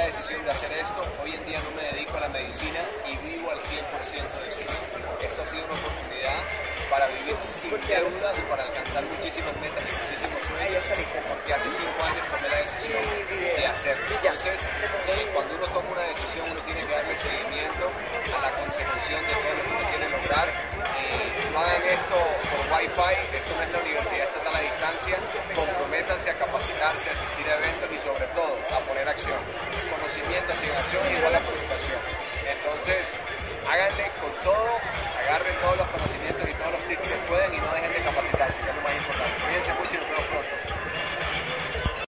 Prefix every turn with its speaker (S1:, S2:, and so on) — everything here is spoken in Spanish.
S1: la decisión de hacer esto. Hoy en día no me dedico a la medicina y vivo al 100% de swing. Esto ha sido una oportunidad para vivir sin deudas, para alcanzar muchísimas metas y muchísimos sueños, porque hace 5 años tomé la decisión de hacerlo. Entonces, cuando uno toma una decisión, uno tiene que darle seguimiento a la consecución de todo lo que uno quiere lograr. No hagan esto por Wi-Fi, esto no es la universidad, esto está a la distancia. Comprométanse a capacitarse, a asistir a eventos y sobre todo a poner acción. Conocimiento sin acción es igual a frustración. Entonces, háganle con todo, agarren todos los conocimientos y todos los tips que pueden y no dejen de capacitarse, que es lo más importante. Cuídense mucho.